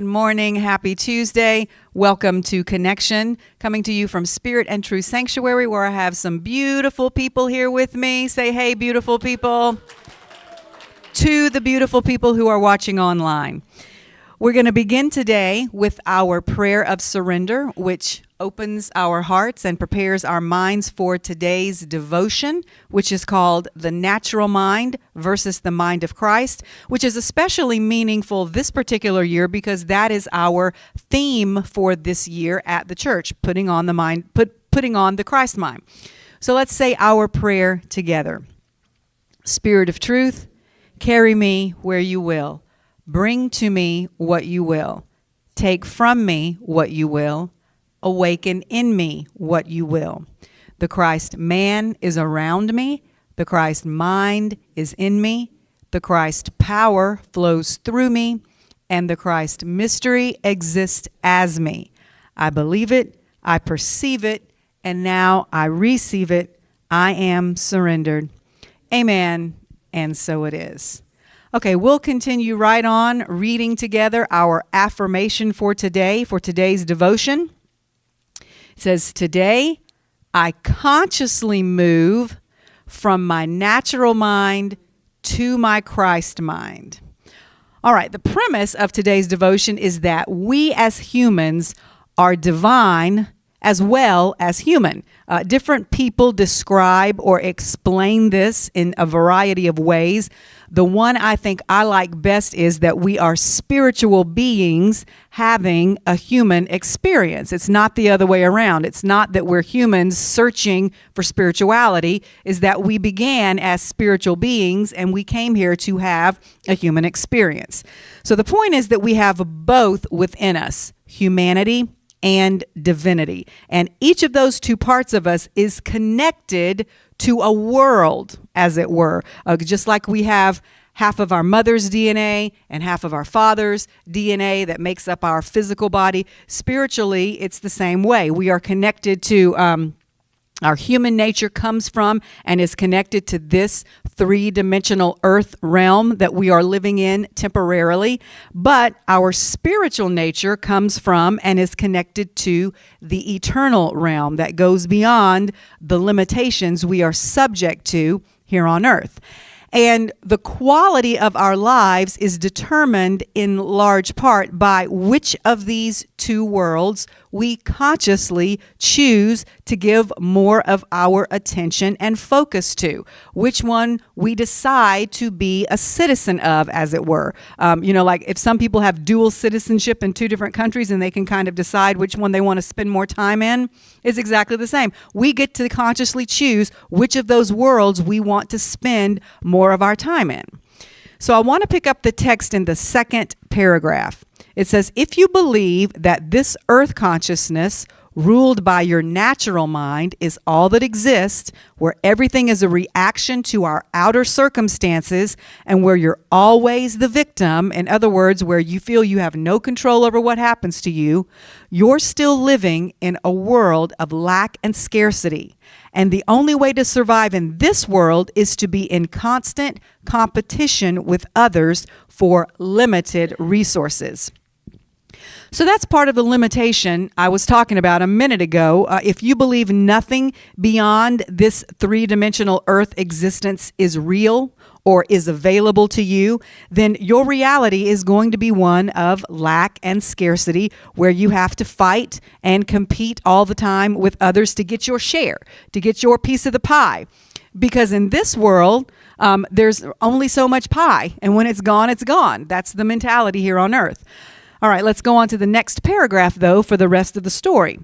Good morning. Happy Tuesday. Welcome to Connection, coming to you from Spirit and Truth Sanctuary, where I have some beautiful people here with me. Say, hey, beautiful people. To the beautiful people who are watching online. We're going to begin today with our prayer of surrender, which opens our hearts and prepares our minds for today's devotion, which is called The Natural Mind versus the Mind of Christ, which is especially meaningful this particular year because that is our theme for this year at the church, putting on the Christ mind. So let's say our prayer together. Spirit of truth, carry me where you will. Bring to me what you will. Take from me what you will. Awaken in me what you will. The Christ man is around me. The Christ mind is in me. The Christ power flows through me. And the Christ mystery exists as me. I believe it. I perceive it. And now I receive it. I am surrendered. Amen. And so it is. Okay, we'll continue right on reading together our affirmation for today, for today's devotion. It says, today I consciously move from my natural mind to my Christ mind. All right, the premise of today's devotion is that we as humans are divine as well as human. Different people describe or explain this in a variety of ways. The one I think I like best is that we are spiritual beings having a human experience. It's not the other way around. It's not that we're humans searching for spirituality. Is that we began as spiritual beings and we came here to have a human experience. So the point is that we have both within us, humanity and divinity. And each of those two parts of us is connected to a world, as it were. Just like we have half of our mother's DNA and half of our father's DNA that makes up our physical body. Spiritually, it's the same way. We are connected to our human nature comes from and is connected to this three-dimensional earth realm that we are living in temporarily. But our spiritual nature comes from and is connected to the eternal realm that goes beyond the limitations we are subject to here on earth. And the quality of our lives is determined in large part by which of these two worlds we consciously choose to give more of our attention and focus to, which one we decide to be a citizen of, as it were. Like if some people have dual citizenship in two different countries and they can kind of decide which one they want to spend more time in, it's exactly the same. We get to consciously choose which of those worlds we want to spend more of our time in. So I want to pick up the text in the second paragraph. It says, if you believe that this earth consciousness ruled by your natural mind is all that exists, where everything is a reaction to our outer circumstances and where you're always the victim, in other words, where you feel you have no control over what happens to you, you're still living in a world of lack and scarcity. And the only way to survive in this world is to be in constant competition with others for limited resources. So that's part of the limitation I was talking about a minute ago. If you believe nothing beyond this three-dimensional earth existence is real or is available to you, then your reality is going to be one of lack and scarcity, where you have to fight and compete all the time with others to get your share, to get your piece of the pie. Because in this world, there's only so much pie, and when it's gone, it's gone. That's the mentality here on earth. All right, let's go on to the next paragraph, though, for the rest of the story.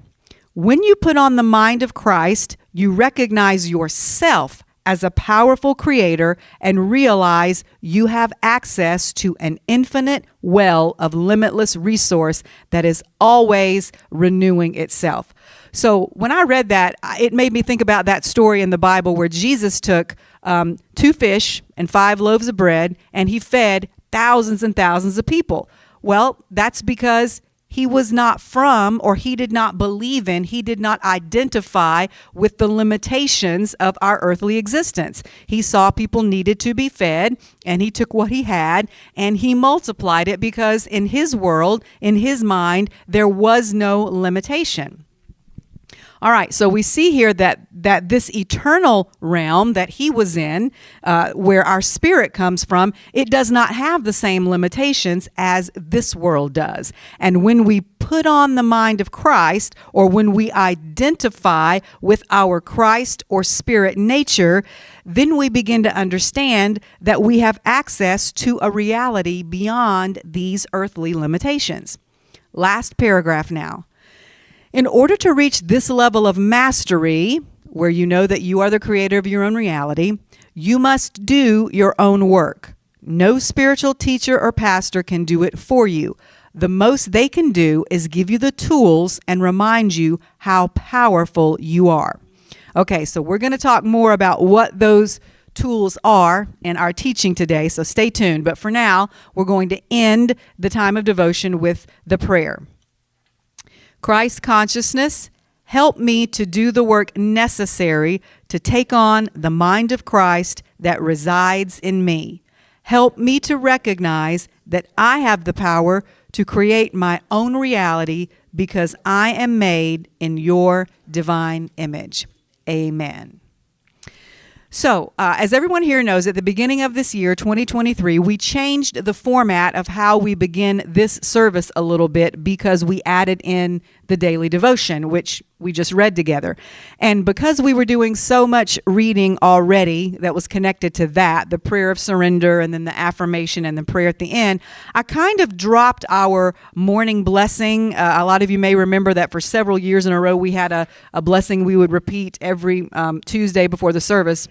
When you put on the mind of Christ, you recognize yourself as a powerful creator and realize you have access to an infinite well of limitless resource that is always renewing itself. So when I read that, it made me think about that story in the Bible where Jesus took 2 fish and 5 loaves of bread and he fed thousands and thousands of people. Well, that's because he was not from, or he did not believe in, he did not identify with the limitations of our earthly existence. He saw people needed to be fed, and he took what he had and he multiplied it, because in his world, in his mind, there was no limitation. All right, so we see here that this eternal realm that he was in, where our spirit comes from, it does not have the same limitations as this world does. And when we put on the mind of Christ, or when we identify with our Christ or spirit nature, then we begin to understand that we have access to a reality beyond these earthly limitations. Last paragraph now. In order to reach this level of mastery, where you know that you are the creator of your own reality, you must do your own work. No spiritual teacher or pastor can do it for you. The most they can do is give you the tools and remind you how powerful you are. Okay, so we're going to talk more about what those tools are in our teaching today, so stay tuned. But for now, we're going to end the time of devotion with the prayer. Christ consciousness, help me to do the work necessary to take on the mind of Christ that resides in me. Help me to recognize that I have the power to create my own reality because I am made in your divine image. Amen. So, as everyone here knows, at the beginning of this year, 2023, we changed the format of how we begin this service a little bit, because we added in the daily devotion, which we just read together. And because we were doing so much reading already that was connected to that, the prayer of surrender and then the affirmation and the prayer at the end, I kind of dropped our morning blessing. A lot of you may remember that for several years in a row, we had a blessing we would repeat every Tuesday before the service.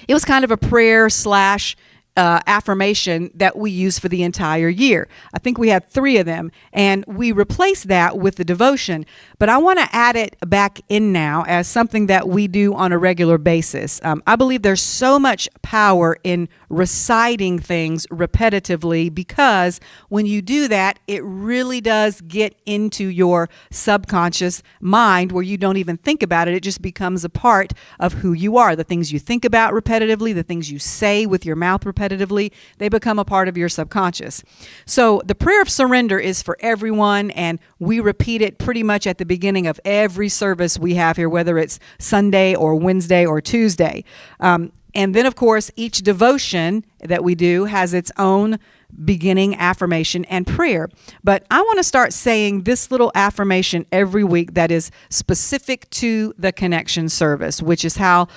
It was kind of a prayer slash affirmation that we use for the entire year. I think we had 3 of them, and we replaced that with the devotion. But I want to add it back in now as something that we do on a regular basis. I believe there's so much power in reciting things repetitively, because when you do that, it really does get into your subconscious mind where you don't even think about it. It just becomes a part of who you are. The things you think about repetitively, the things you say with your mouth repetitively, they become a part of your subconscious. So the prayer of surrender is for everyone, and we repeat it pretty much at the beginning of every service we have here, whether it's Sunday or Wednesday or Tuesday. And then, of course, each devotion that we do has its own beginning affirmation and prayer. But I want to start saying this little affirmation every week that is specific to the connection service, which is how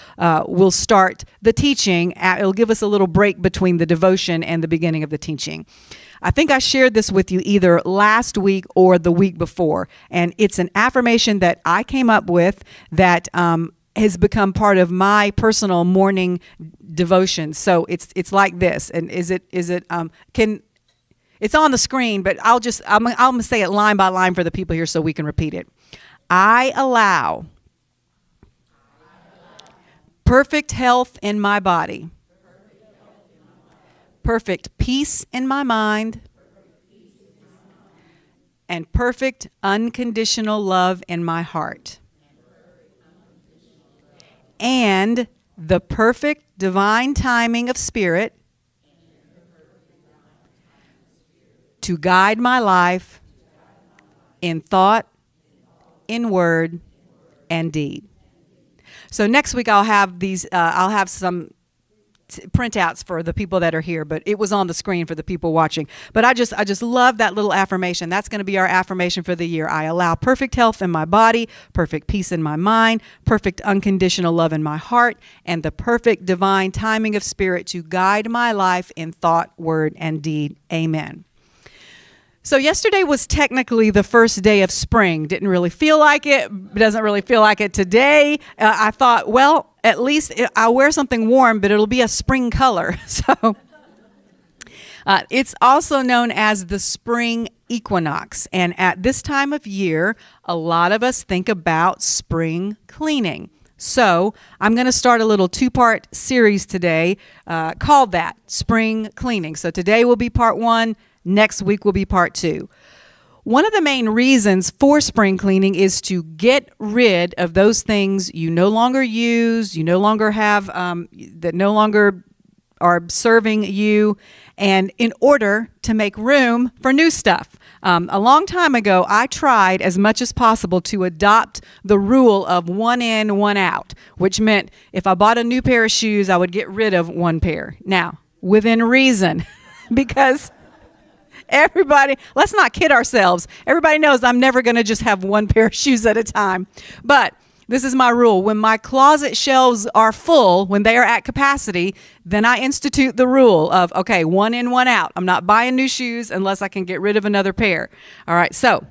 we'll start the teaching. It'll give us a little break between the devotion and the beginning of the teaching. I think I shared this with you either last week or the week before, and it's an affirmation that I came up with that has become part of my personal morning devotion. So it's like this. And it's on the screen, but I'm gonna say it line by line for the people here so we can repeat it. I allow perfect health in my body, perfect peace in my mind, and perfect unconditional love in my heart. And the perfect divine timing of spirit to guide my life in thought, in word, and deed. So next week I'll have some printouts for the people that are here, but it was on the screen for the people watching. But I just love that little affirmation. That's going to be our affirmation for the year. I allow perfect health in my body, perfect peace in my mind, perfect unconditional love in my heart, and the perfect divine timing of spirit to guide my life in thought, word, and deed. Amen. So yesterday was technically the first day of spring. Didn't really feel like it. Doesn't really feel like it today. I thought, well, at least I'll wear something warm, but it'll be a spring color. So it's also known as the spring equinox. And at this time of year, a lot of us think about spring cleaning. So I'm going to start a little 2-part series today called that, Spring Cleaning. So today will be part 1. Next week will be part 2. One of the main reasons for spring cleaning is to get rid of those things you no longer use, you no longer have, that no longer are serving you, and in order to make room for new stuff. A long time ago, I tried as much as possible to adopt the rule of one in, one out, which meant if I bought a new pair of shoes, I would get rid of one pair. Now, within reason, because everybody, let's not kid ourselves. Everybody knows I'm never going to just have one pair of shoes at a time. But this is my rule. When my closet shelves are full, when they are at capacity, then I institute the rule of, okay, one in, one out. I'm not buying new shoes unless I can get rid of another pair. All right, so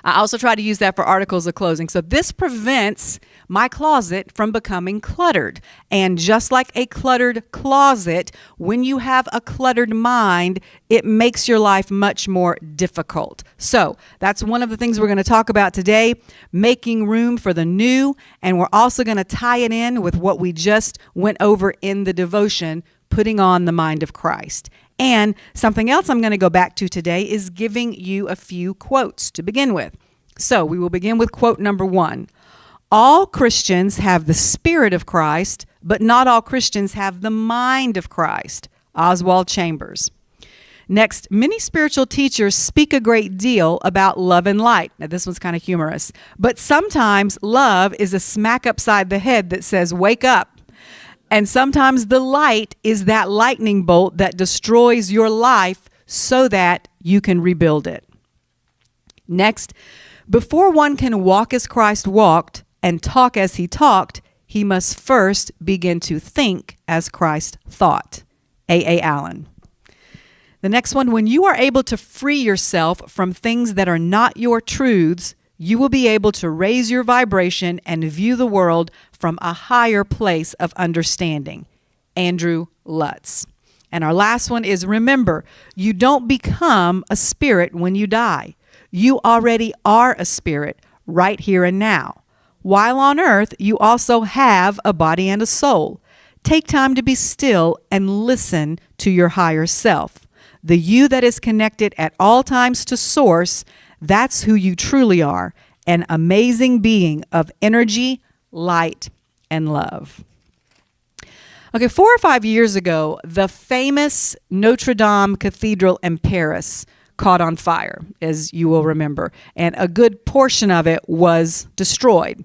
I also try to use that for articles of clothing. So this prevents my closet from becoming cluttered. And just like a cluttered closet, when you have a cluttered mind, it makes your life much more difficult. So that's one of the things we're going to talk about today, making room for the new. And we're also going to tie it in with what we just went over in the devotion, putting on the mind of Christ. And something else I'm going to go back to today is giving you a few quotes to begin with. So we will begin with quote number 1. All Christians have the Spirit of Christ, but not all Christians have the mind of Christ. Oswald Chambers. Next, many spiritual teachers speak a great deal about love and light. Now, this one's kind of humorous. But sometimes love is a smack upside the head that says, wake up. And sometimes the light is that lightning bolt that destroys your life so that you can rebuild it. Next, before one can walk as Christ walked and talk as he talked, he must first begin to think as Christ thought. A. Allen. The next one, when you are able to free yourself from things that are not your truths, you will be able to raise your vibration and view the world from a higher place of understanding. Andrew Lutz. And our last one is, remember, you don't become a spirit when you die. You already are a spirit right here and now. While on earth, you also have a body and a soul. Take time to be still and listen to your higher self. The you that is connected at all times to Source, that's who you truly are, an amazing being of energy, light, and love. Okay, 4 or 5 years ago, the famous Notre Dame Cathedral in Paris caught on fire, as you will remember, and a good portion of it was destroyed.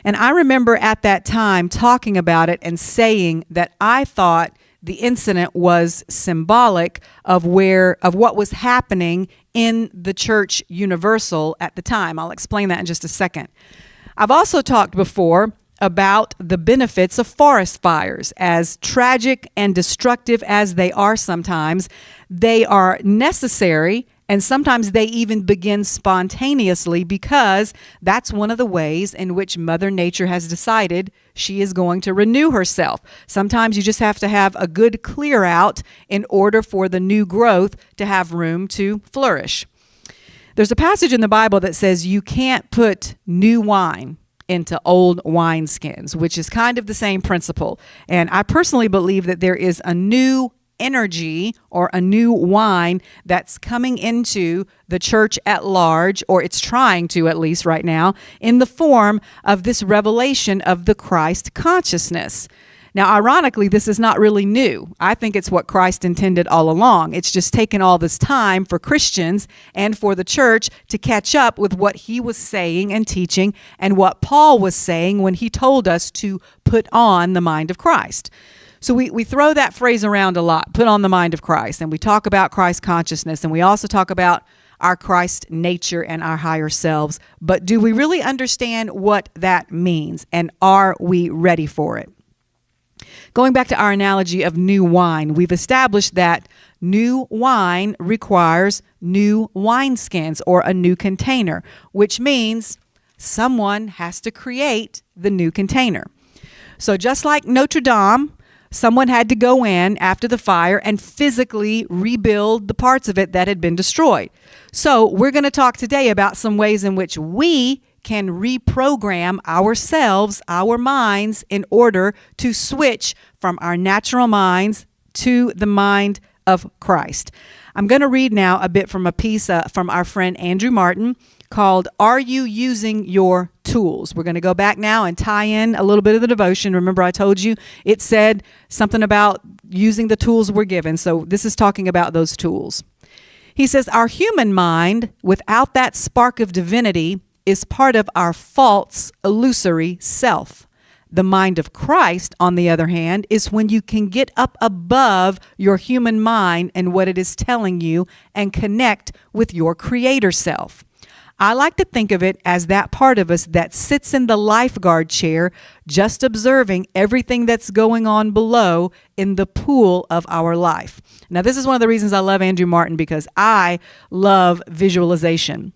And I remember at that time talking about it and saying that I thought the incident was symbolic of what was happening in the church universal at the time. I'll explain that in just a second. I've also talked before about the benefits of forest fires. As tragic and destructive as they are sometimes, they are necessary, and sometimes they even begin spontaneously because that's one of the ways in which Mother Nature has decided she is going to renew herself. Sometimes you just have to have a good clear out in order for the new growth to have room to flourish. There's a passage in the Bible that says you can't put new wine into old wineskins, which is kind of the same principle. And I personally believe that there is a new energy or a new wine that's coming into the church at large, or it's trying to at least right now, in the form of this revelation of the Christ consciousness. Now, ironically, this is not really new. I think it's what Christ intended all along. It's just taken all this time for Christians and for the church to catch up with what he was saying and teaching and what Paul was saying when he told us to put on the mind of Christ. So we throw that phrase around a lot, put on the mind of Christ, and we talk about Christ consciousness, and we also talk about our Christ nature and our higher selves. But do we really understand what that means, and are we ready for it? Going back to our analogy of new wine, we've established that new wine requires new wineskins or a new container, which means someone has to create the new container. So just like Notre Dame, someone had to go in after the fire and physically rebuild the parts of it that had been destroyed. So we're going to talk today about some ways in which we can reprogram ourselves, our minds, in order to switch from our natural minds to the mind of Christ. I'm going to read now a bit from a piece from our friend Andrew Martin called, Are You Using Your Tools? We're going to go back now and tie in a little bit of the devotion. Remember, I told you it said something about using the tools we're given. So this is talking about those tools. He says, our human mind, without that spark of divinity, is part of our false, illusory self. The mind of Christ, on the other hand, is when you can get up above your human mind and what it is telling you and connect with your creator self. I like to think of it as that part of us that sits in the lifeguard chair, just observing everything that's going on below in the pool of our life. Now, this is one of the reasons I love Andrew Martin, because I love visualization.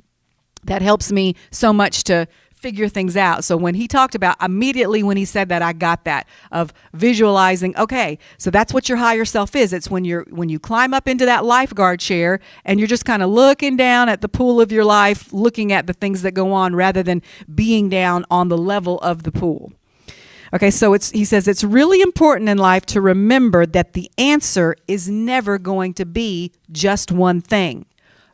That helps me so much to figure things out. So when he talked about, immediately when he said that, I got that of visualizing. Okay, so that's what your higher self is. It's when you climb up into that lifeguard chair and you're just kind of looking down at the pool of your life, looking at the things that go on rather than being down on the level of the pool. Okay, so he says it's really important in life to remember that the answer is never going to be just one thing.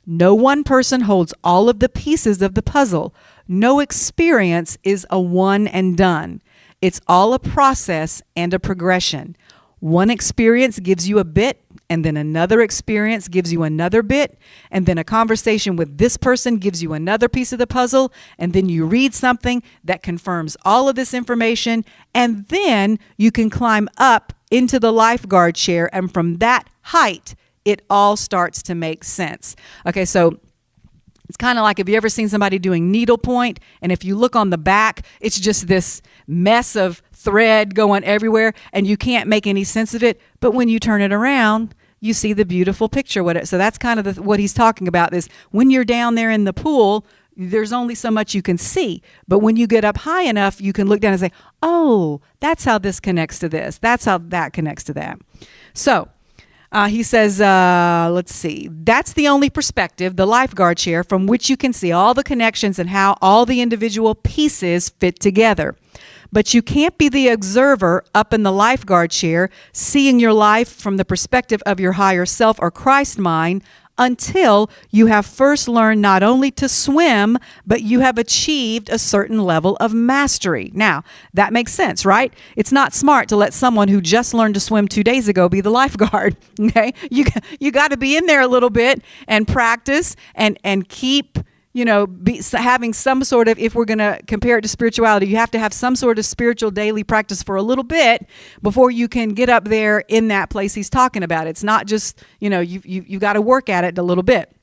No one person holds all of the pieces of the puzzle. No experience is a one and done. It's all a process and a progression. One experience gives you a bit, and then another experience gives you another bit, and then a conversation with this person gives you another piece of the puzzle, and then you read something that confirms all of this information, and then you can climb up into the lifeguard chair, and from that height, it all starts to make sense. Okay, so it's kind of like, have you ever seen somebody doing needlepoint? And if you look on the back, it's just this mess of thread going everywhere, and you can't make any sense of it. But when you turn it around, you see the beautiful picture. So that's kind of what he's talking about, is when you're down there in the pool, there's only so much you can see. But when you get up high enough, you can look down and say, oh, that's how this connects to this. That's how that connects to that. So he says, let's see, that's the only perspective, the lifeguard chair, from which you can see all the connections and how all the individual pieces fit together. But you can't be the observer up in the lifeguard chair, seeing your life from the perspective of your higher self or Christ mind, until you have first learned not only to swim, but you have achieved a certain level of mastery. Now, that makes sense, right? It's not smart to let someone who just learned to swim 2 days ago be the lifeguard, okay? You got to be in there a little bit and practice and keep, having some sort of, if we're going to compare it to spirituality, you have to have some sort of spiritual daily practice for a little bit before you can get up there in that place he's talking about. It's not just, you got to work at it a little bit.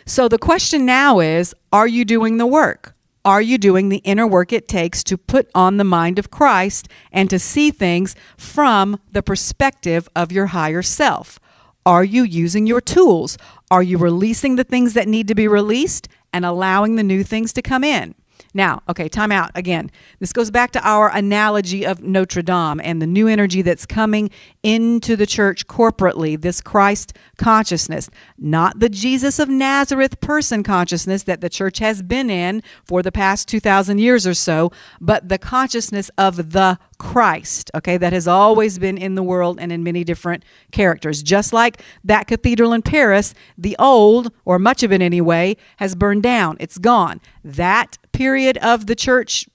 So the question now is, are you doing the work? Are you doing the inner work it takes to put on the mind of Christ and to see things from the perspective of your higher self? Are you using your tools? Are you releasing the things that need to be released and allowing the new things to come in? Now, okay, time out again. This goes back to our analogy of Notre Dame and the new energy that's coming into the church corporately, this Christ consciousness, not the Jesus of Nazareth person consciousness that the church has been in for the past 2,000 years or so, but the consciousness of the Christ, okay, that has always been in the world and in many different characters. Just like that cathedral in Paris, the old, or much of it anyway, has burned down. It's gone. That period of the church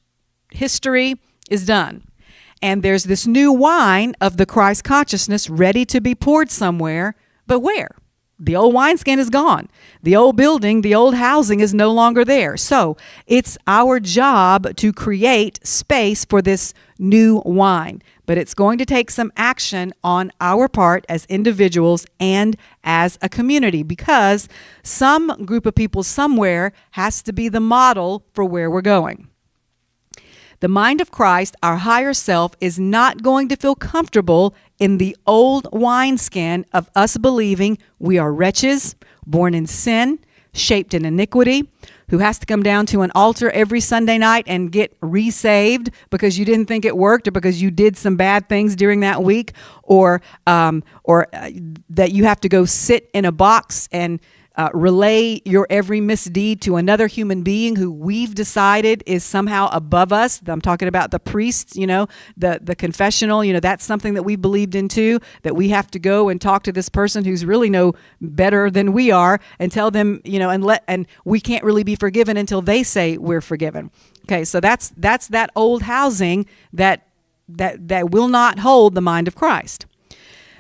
history is done. And there's this new wine of the Christ consciousness ready to be poured somewhere, but where? The old wineskin is gone. The old building, the old housing is no longer there. So it's our job to create space for this new wine. But it's going to take some action on our part as individuals and as a community, because some group of people somewhere has to be the model for where we're going. The mind of Christ, our higher self, is not going to feel comfortable in the old wineskin of us believing we are wretches, born in sin, shaped in iniquity, who has to come down to an altar every Sunday night and get resaved because you didn't think it worked, or because you did some bad things during that week, or that you have to go sit in a box and relay your every misdeed to another human being who we've decided is somehow above us. I'm talking about the priests, the confessional, that's something that we believed in too, that we have to go and talk to this person who's really no better than we are and tell them, and we can't really be forgiven until they say we're forgiven. Okay, so that's that old housing that will not hold the mind of Christ.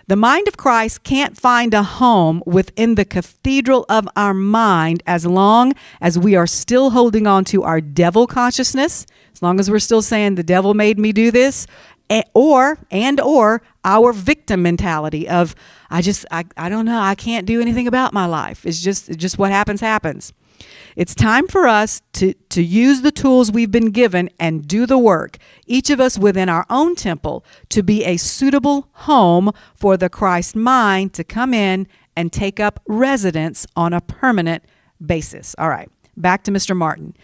The mind of Christ can't find a home within the cathedral of our mind as long as we are still holding on to our devil consciousness, as long as we're still saying the devil made me do this, or our victim mentality of I don't know, I can't do anything about my life. It's just what happens. It's time for us to use the tools we've been given and do the work, each of us within our own temple, to be a suitable home for the Christ mind to come in and take up residence on a permanent basis. All right, back to Mr. Martin.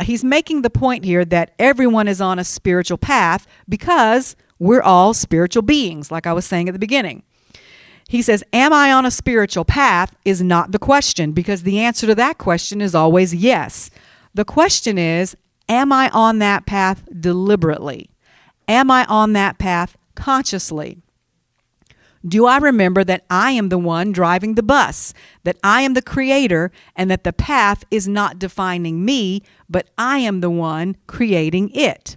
He's making the point here that everyone is on a spiritual path because we're all spiritual beings, like I was saying at the beginning. He says, am I on a spiritual path is not the question, because the answer to that question is always yes. The question is, am I on that path deliberately? Am I on that path consciously? Do I remember that I am the one driving the bus, that I am the creator, and that the path is not defining me, but I am the one creating it?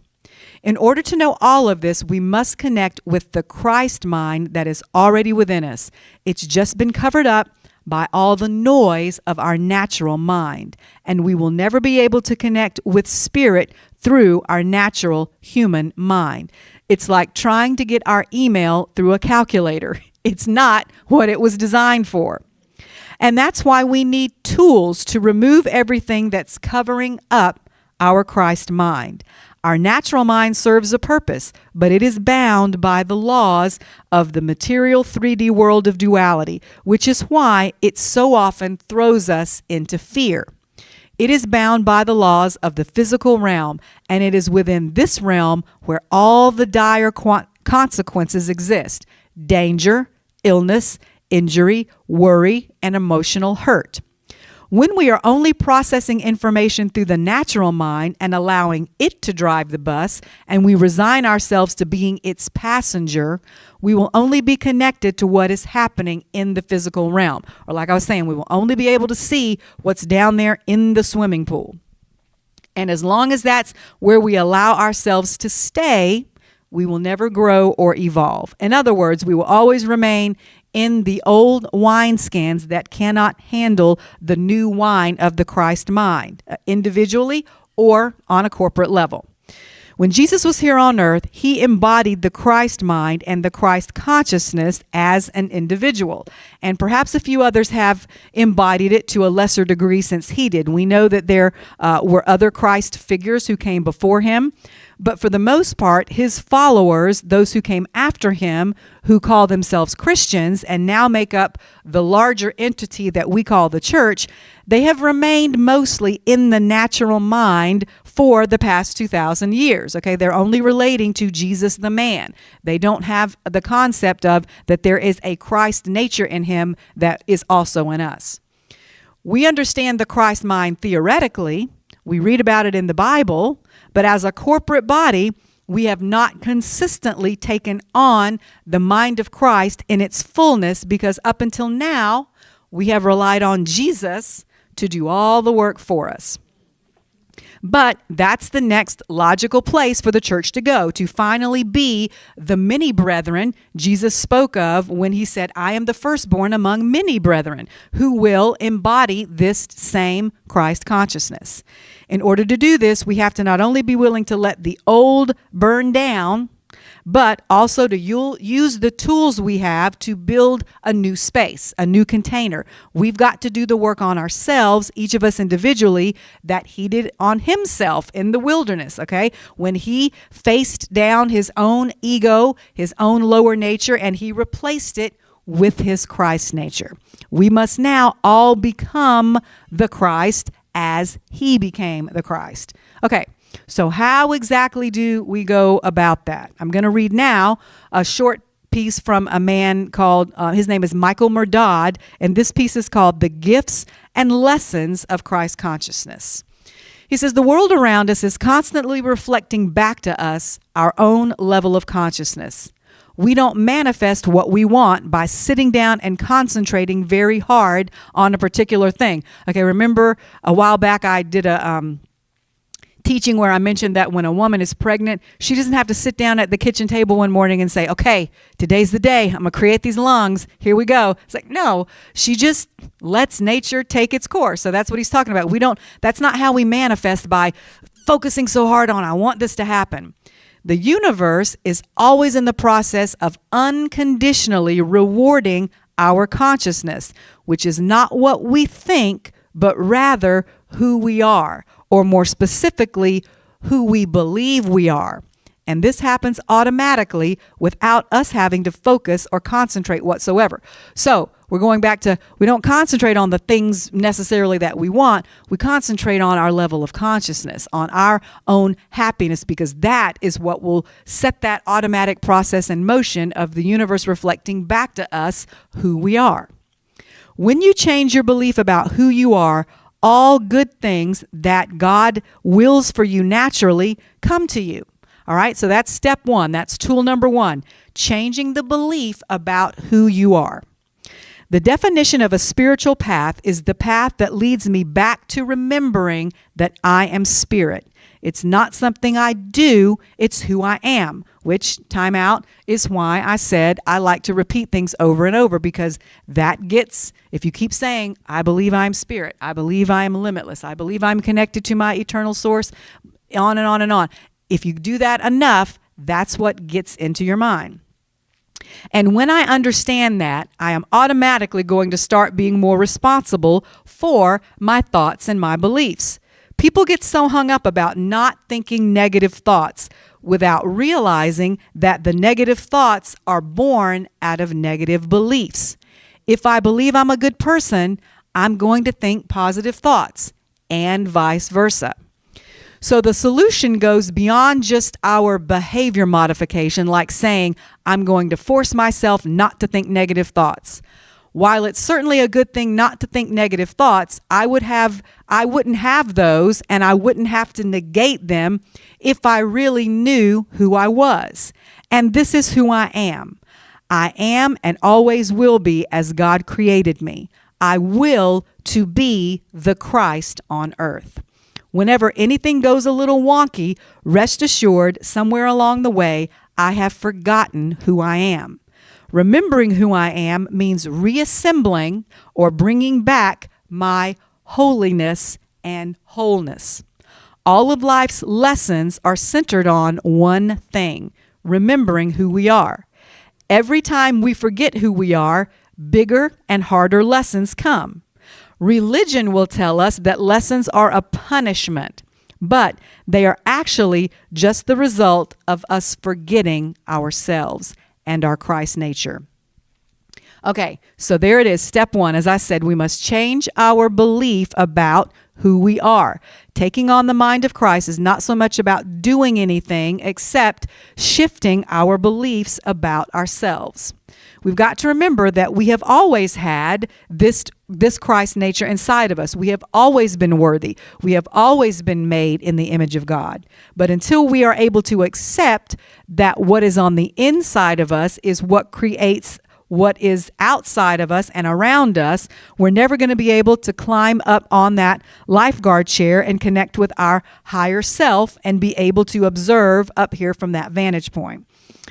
In order to know all of this, we must connect with the Christ mind that is already within us. It's just been covered up by all the noise of our natural mind, and we will never be able to connect with spirit through our natural human mind. It's like trying to get our email through a calculator. It's not what it was designed for. And that's why we need tools to remove everything that's covering up our Christ mind. Our natural mind serves a purpose, but it is bound by the laws of the material 3D world of duality, which is why it so often throws us into fear. It is bound by the laws of the physical realm, and it is within this realm where all the dire consequences exist: danger, illness, injury, worry, and emotional hurt. When we are only processing information through the natural mind and allowing it to drive the bus, and we resign ourselves to being its passenger, we will only be connected to what is happening in the physical realm. Or like I was saying, we will only be able to see what's down there in the swimming pool. And as long as that's where we allow ourselves to stay, we will never grow or evolve. In other words, we will always remain in the old wineskins that cannot handle the new wine of the Christ mind, individually or on a corporate level. When Jesus was here on earth, he embodied the Christ mind and the Christ consciousness as an individual. And perhaps a few others have embodied it to a lesser degree since he did. We know that there were other Christ figures who came before him. But for the most part, his followers, those who came after him, who call themselves Christians and now make up the larger entity that we call the church, they have remained mostly in the natural mind for the past 2,000 years. Okay, they're only relating to Jesus the man. They don't have the concept of that there is a Christ nature in him that is also in us. We understand the Christ mind theoretically. We read about it in the Bible. But as a corporate body, we have not consistently taken on the mind of Christ in its fullness, because up until now, we have relied on Jesus to do all the work for us. But that's the next logical place for the church to go, to finally be the many brethren Jesus spoke of when he said, I am the firstborn among many brethren, who will embody this same Christ consciousness. In order to do this, we have to not only be willing to let the old burn down, but also to use the tools we have to build a new space, a new container. We've got to do the work on ourselves, each of us individually, that he did on himself in the wilderness, okay? When he faced down his own ego, his own lower nature, and he replaced it with his Christ nature. We must now all become the Christ as he became the Christ. Okay. So how exactly do we go about that? I'm going to read now a short piece from a man called, his name is Michael Murdad, and this piece is called The Gifts and Lessons of Christ Consciousness. He says, the world around us is constantly reflecting back to us our own level of consciousness. We don't manifest what we want by sitting down and concentrating very hard on a particular thing. Okay, remember a while back I did a teaching where I mentioned that when a woman is pregnant, she doesn't have to sit down at the kitchen table one morning and say, okay, today's the day. I'm going to create these lungs. Here we go. It's like, no, she just lets nature take its course. So that's what he's talking about. That's not how we manifest, by focusing so hard on, I want this to happen. The universe is always in the process of unconditionally rewarding our consciousness, which is not what we think, but rather who we are, or more specifically, who we believe we are. And this happens automatically without us having to focus or concentrate whatsoever. So we're going back to, we don't concentrate on the things necessarily that we want. We concentrate on our level of consciousness, on our own happiness, because that is what will set that automatic process in motion of the universe reflecting back to us who we are. When you change your belief about who you are, all good things that God wills for you naturally come to you. All right, so that's step one. That's tool number one, changing the belief about who you are. The definition of a spiritual path is the path that leads me back to remembering that I am spirit. It's not something I do, it's who I am, which, time out, is why I said I like to repeat things over and over, because that gets, if you keep saying, I believe I'm spirit, I believe I am limitless, I believe I'm connected to my eternal source, on and on and on. If you do that enough, that's what gets into your mind. And when I understand that, I am automatically going to start being more responsible for my thoughts and my beliefs. People get so hung up about not thinking negative thoughts without realizing that the negative thoughts are born out of negative beliefs. If I believe I'm a good person, I'm going to think positive thoughts, and vice versa. So the solution goes beyond just our behavior modification, like saying, I'm going to force myself not to think negative thoughts. While it's certainly a good thing not to think negative thoughts, I wouldn't have those, and I wouldn't have to negate them if I really knew who I was. And this is who I am. I am and always will be as God created me. I will to be the Christ on earth. Whenever anything goes a little wonky, rest assured, somewhere along the way, I have forgotten who I am. Remembering who I am means reassembling or bringing back my holiness and wholeness. All of life's lessons are centered on one thing, remembering who we are. Every time we forget who we are, bigger and harder lessons come. Religion will tell us that lessons are a punishment, but they are actually just the result of us forgetting ourselves and our Christ nature. Okay, so there it is. Step one, as I said, we must change our belief about who we are. Taking on the mind of Christ is not so much about doing anything except shifting our beliefs about ourselves. We've got to remember that we have always had this Christ nature inside of us. We have always been worthy. We have always been made in the image of God. But until we are able to accept that what is on the inside of us is what creates what is outside of us and around us, we're never going to be able to climb up on that lifeguard chair and connect with our higher self and be able to observe up here from that vantage point.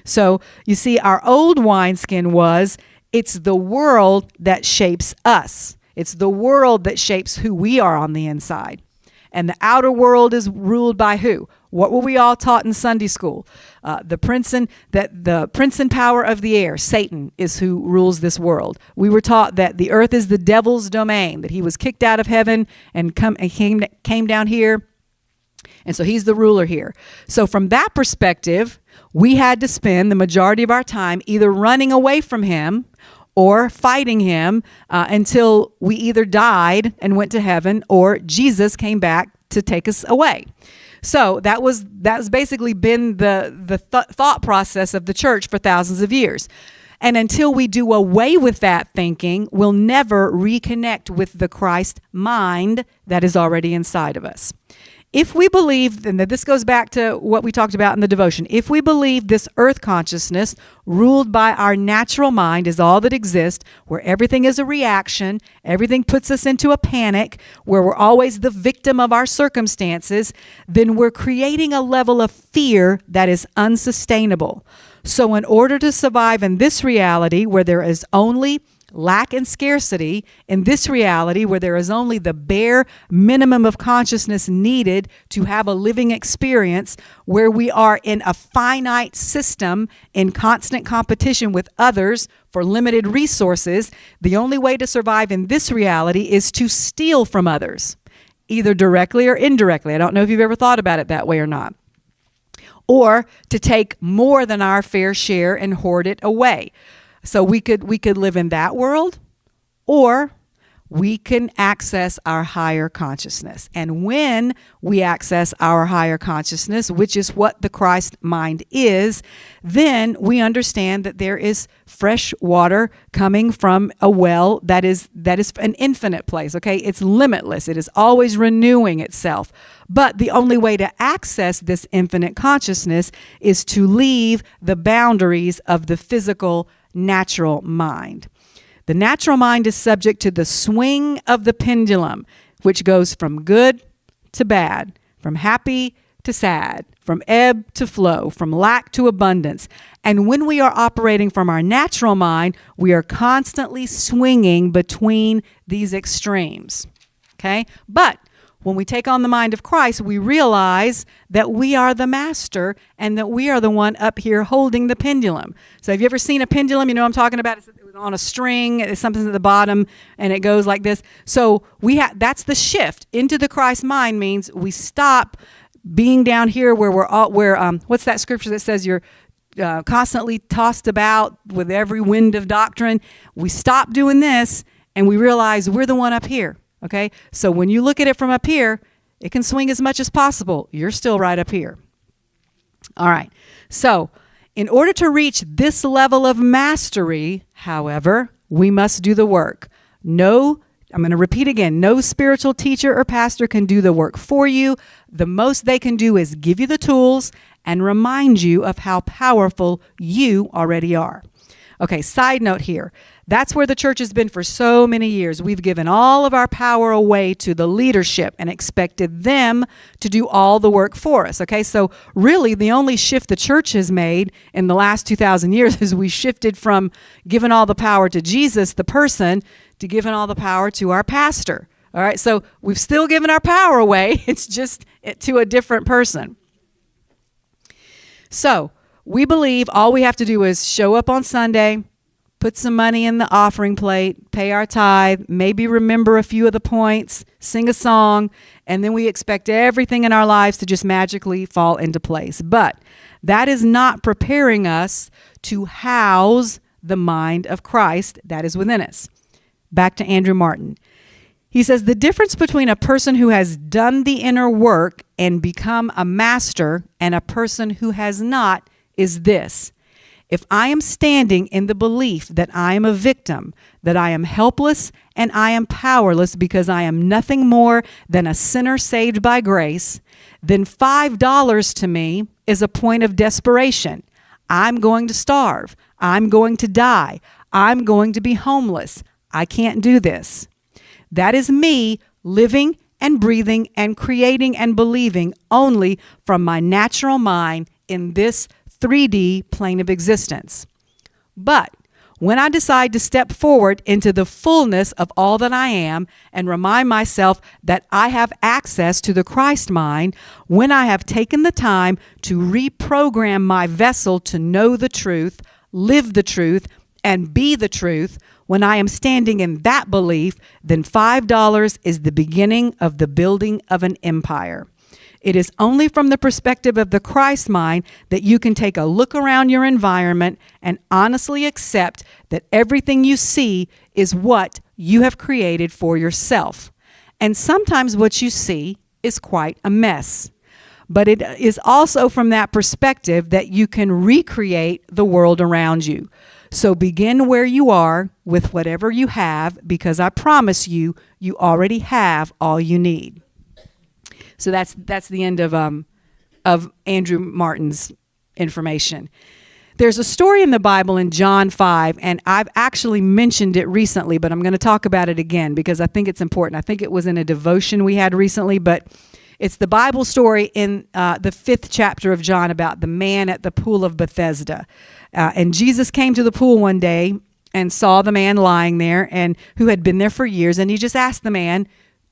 So you see, our old wineskin was, it's the world that shapes us. It's the world that shapes who we are on the inside. And the outer world is ruled by who? What were we all taught in Sunday school? The prince and power of the air, Satan, is who rules this world. We were taught that the earth is the devil's domain, that he was kicked out of heaven and came down here. And so he's the ruler here. So from that perspective, we had to spend the majority of our time either running away from him or fighting him until we either died and went to heaven or Jesus came back to take us away. So that's basically been the thought process of the church for thousands of years. And until we do away with that thinking, we'll never reconnect with the Christ mind that is already inside of us. If we believe, and this goes back to what we talked about in the devotion, if we believe this earth consciousness ruled by our natural mind is all that exists, where everything is a reaction, everything puts us into a panic, where we're always the victim of our circumstances, then we're creating a level of fear that is unsustainable. So in order to survive in this reality where there is only lack and scarcity, in this reality where there is only the bare minimum of consciousness needed to have a living experience, where we are in a finite system in constant competition with others for limited resources, the only way to survive in this reality is to steal from others, either directly or indirectly. I don't know if you've ever thought about it that way or not. Or to take more than our fair share and hoard it away. So we could live in that world, or we can access our higher consciousness. And when we access our higher consciousness, which is what the Christ mind is, then we understand that there is fresh water coming from a well that is an infinite place, okay? It's limitless. It is always renewing itself. But the only way to access this infinite consciousness is to leave the boundaries of the physical natural mind. The natural mind is subject to the swing of the pendulum, which goes from good to bad, from happy to sad, from ebb to flow, from lack to abundance. And when we are operating from our natural mind, we are constantly swinging between these extremes. Okay? But when we take on the mind of Christ, we realize that we are the master and that we are the one up here holding the pendulum. So have you ever seen a pendulum? You know what I'm talking about? It's on a string. It's something at the bottom and it goes like this. So that's the shift into the Christ mind. Means we stop being down here where what's that scripture that says you're constantly tossed about with every wind of doctrine? We stop doing this and we realize we're the one up here. Okay, so when you look at it from up here, it can swing as much as possible. You're still right up here. All right, so in order to reach this level of mastery, however, we must do the work. I'm going to repeat again, no spiritual teacher or pastor can do the work for you. The most they can do is give you the tools and remind you of how powerful you already are. Okay, side note here. That's where the church has been for so many years. We've given all of our power away to the leadership and expected them to do all the work for us. Okay, so really the only shift the church has made in the last 2,000 years is we shifted from giving all the power to Jesus, the person, to giving all the power to our pastor. All right, so we've still given our power away. It's just to a different person. So we believe all we have to do is show up on Sunday, put some money in the offering plate, pay our tithe, maybe remember a few of the points, sing a song, and then we expect everything in our lives to just magically fall into place. But that is not preparing us to house the mind of Christ that is within us. Back to Andrew Martin. He says, the difference between a person who has done the inner work and become a master and a person who has not is this. If I am standing in the belief that I am a victim, that I am helpless and I am powerless because I am nothing more than a sinner saved by grace, then $5 to me is a point of desperation. I'm going to starve. I'm going to die. I'm going to be homeless. I can't do this. That is me living and breathing and creating and believing only from my natural mind in this 3D plane of existence. But when I decide to step forward into the fullness of all that I am and remind myself that I have access to the Christ mind, when I have taken the time to reprogram my vessel to know the truth, live the truth, and be the truth, when I am standing in that belief, then $5 is the beginning of the building of an empire. It is only from the perspective of the Christ mind that you can take a look around your environment and honestly accept that everything you see is what you have created for yourself. And sometimes what you see is quite a mess. But it is also from that perspective that you can recreate the world around you. So begin where you are with whatever you have, because I promise you, you already have all you need. So that's the end of Andrew Martin's information. There's a story in the Bible in John 5, and I've actually mentioned it recently, but I'm going to talk about it again because I think it's important. I think it was in a devotion we had recently, but it's the Bible story in the 5th chapter of John about the man at the pool of Bethesda. And Jesus came to the pool one day and saw the man lying there and who had been there for years. And he just asked the man,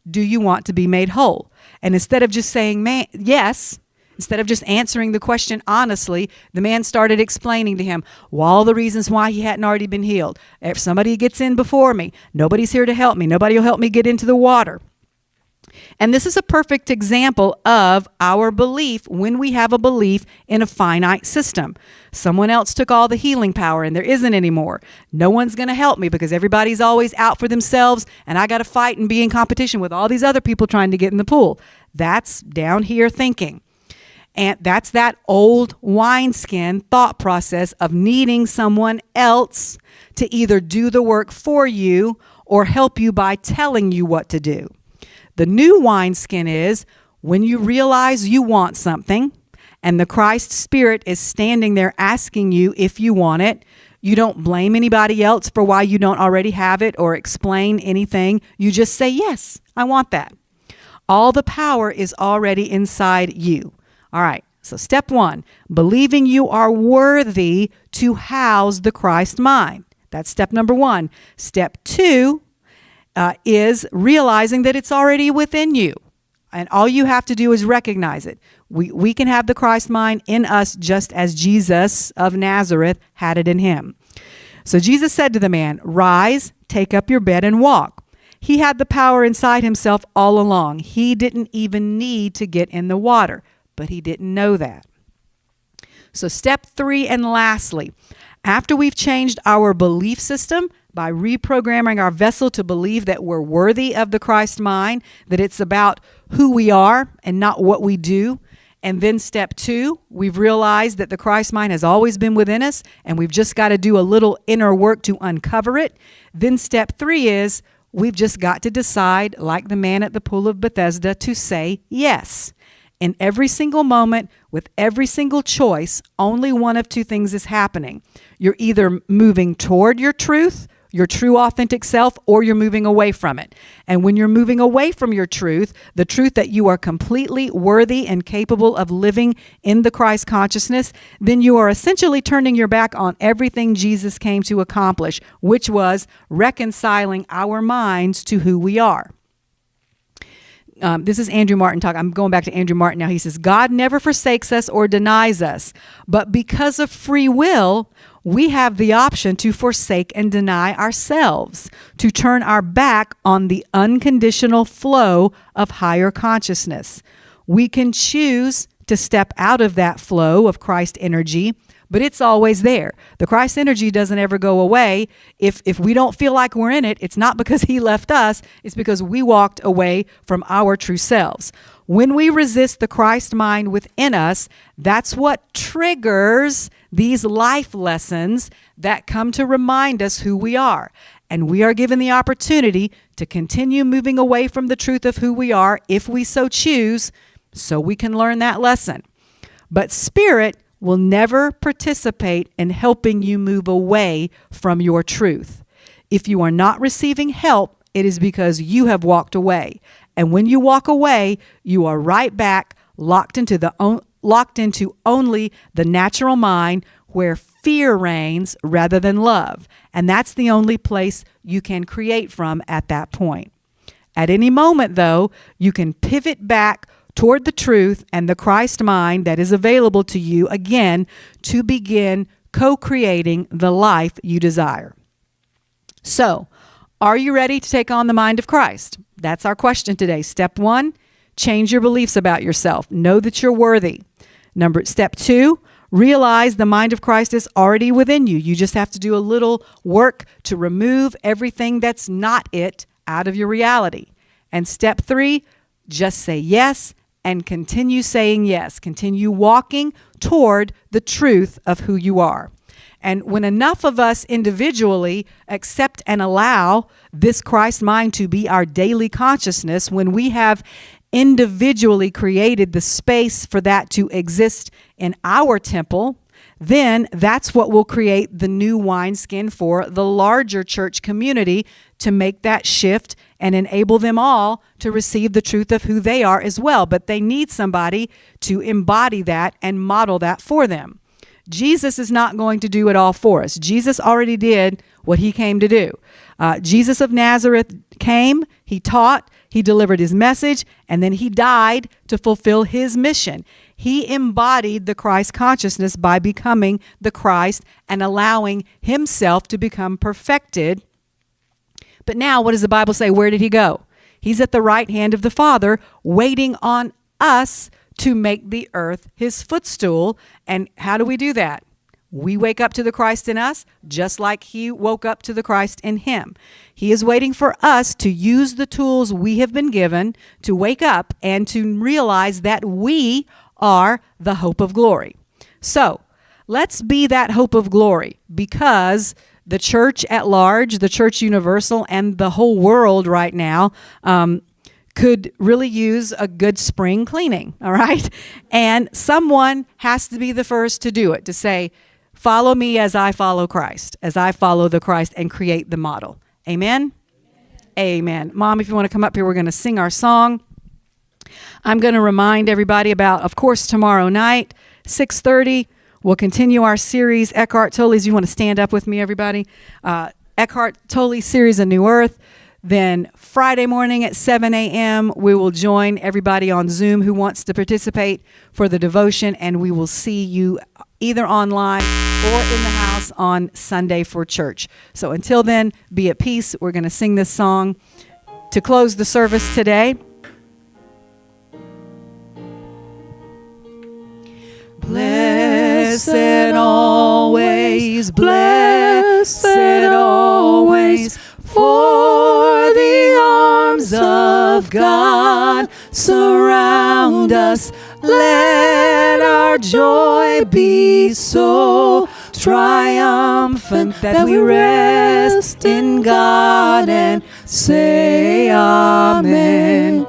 "Do you want to be made whole?" And instead of just saying yes, instead of just answering the question honestly, the man started explaining to him all the reasons why he hadn't already been healed. If somebody gets in before me, nobody's here to help me. Nobody will help me get into the water. And this is a perfect example of our belief when we have a belief in a finite system. Someone else took all the healing power and there isn't anymore. No one's going to help me because everybody's always out for themselves and I got to fight and be in competition with all these other people trying to get in the pool. That's down here thinking. And that's that old wineskin thought process of needing someone else to either do the work for you or help you by telling you what to do. The new wineskin is when you realize you want something and the Christ Spirit is standing there asking you if you want it. You don't blame anybody else for why you don't already have it or explain anything. You just say, yes, I want that. All the power is already inside you. All right. So step 1, believing you are worthy to house the Christ mind. That's step number 1. Step 2 is realizing that it's already within you. And all you have to do is recognize it. We can have the Christ mind in us just as Jesus of Nazareth had it in him. So Jesus said to the man, "Rise, take up your bed and walk." He had the power inside himself all along. He didn't even need to get in the water, but he didn't know that. So step 3, and lastly, after we've changed our belief system by reprogramming our vessel to believe that we're worthy of the Christ mind, that it's about who we are and not what we do. And then step 2, we've realized that the Christ mind has always been within us and we've just got to do a little inner work to uncover it. Then step 3 is we've just got to decide, like the man at the pool of Bethesda, to say yes. In every single moment, with every single choice, only one of 2 things is happening. You're either moving toward your truth, your true authentic self, or you're moving away from it. And when you're moving away from your truth, the truth that you are completely worthy and capable of living in the Christ consciousness, then you are essentially turning your back on everything Jesus came to accomplish, which was reconciling our minds to who we are. This is Andrew Martin talking. I'm going back to Andrew Martin now. He says, God never forsakes us or denies us, but because of free will, we have the option to forsake and deny ourselves, to turn our back on the unconditional flow of higher consciousness. We can choose to step out of that flow of Christ energy, but it's always there. The Christ energy doesn't ever go away. If we don't feel like we're in it, it's not because he left us, it's because we walked away from our true selves. When we resist the Christ mind within us, that's what triggers these life lessons that come to remind us who we are. And we are given the opportunity to continue moving away from the truth of who we are if we so choose, so we can learn that lesson. But Spirit will never participate in helping you move away from your truth. If you are not receiving help, it is because you have walked away. And when you walk away, you are right back locked into only the natural mind where fear reigns rather than love. And that's the only place you can create from at that point. At any moment, though, you can pivot back toward the truth and the Christ mind that is available to you again to begin co-creating the life you desire. So, are you ready to take on the mind of Christ? That's our question today. Step 1, change your beliefs about yourself. Know that you're worthy. Step 2, realize the mind of Christ is already within you. You just have to do a little work to remove everything that's not it out of your reality. And step 3, just say yes and continue saying yes. Continue walking toward the truth of who you are. And when enough of us individually accept and allow this Christ mind to be our daily consciousness, when we have individually created the space for that to exist in our temple, then that's what will create the new wineskin for the larger church community to make that shift and enable them all to receive the truth of who they are as well. But they need somebody to embody that and model that for them. Jesus is not going to do it all for us. Jesus already did what he came to do. Jesus of Nazareth came, he taught, he delivered his message, and then he died to fulfill his mission. He embodied the Christ consciousness by becoming the Christ and allowing himself to become perfected. But now, what does the Bible say? Where did he go? He's at the right hand of the Father, waiting on us to make the earth his footstool. And how do we do that? We wake up to the Christ in us, just like he woke up to the Christ in him. He is waiting for us to use the tools we have been given to wake up and to realize that we are the hope of glory. So let's be that hope of glory, because the church at large, the church universal, and the whole world right now could really use a good spring cleaning, all right? And someone has to be the first to do it, to say, follow me as I follow Christ, as I follow the Christ, and create the model. Amen? Amen. Mom, if you want to come up here, we're going to sing our song. I'm going to remind everybody about, of course, tomorrow night, 6:30, we'll continue our series, Eckhart Tolle's. You want to stand up with me, everybody? Eckhart Tolle's series, A New Earth. Then Friday morning at 7 a.m., we will join everybody on Zoom who wants to participate for the devotion, and we will see you either online or in the house on Sunday for church. So until then, be at peace. We're going to sing this song to close the service today. Blessed always, blessed always, for the arms of God surround us. Let our joy be so triumphant that we rest in God and say amen.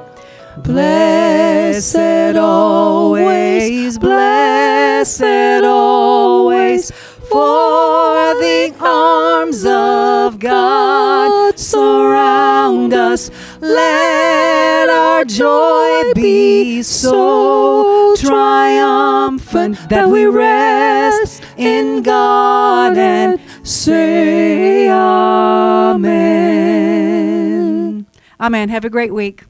Blessed always, blessed always, for the arms of God surround us. Let our joy be so triumphant that we rest in God and say amen. Amen. Have a great week.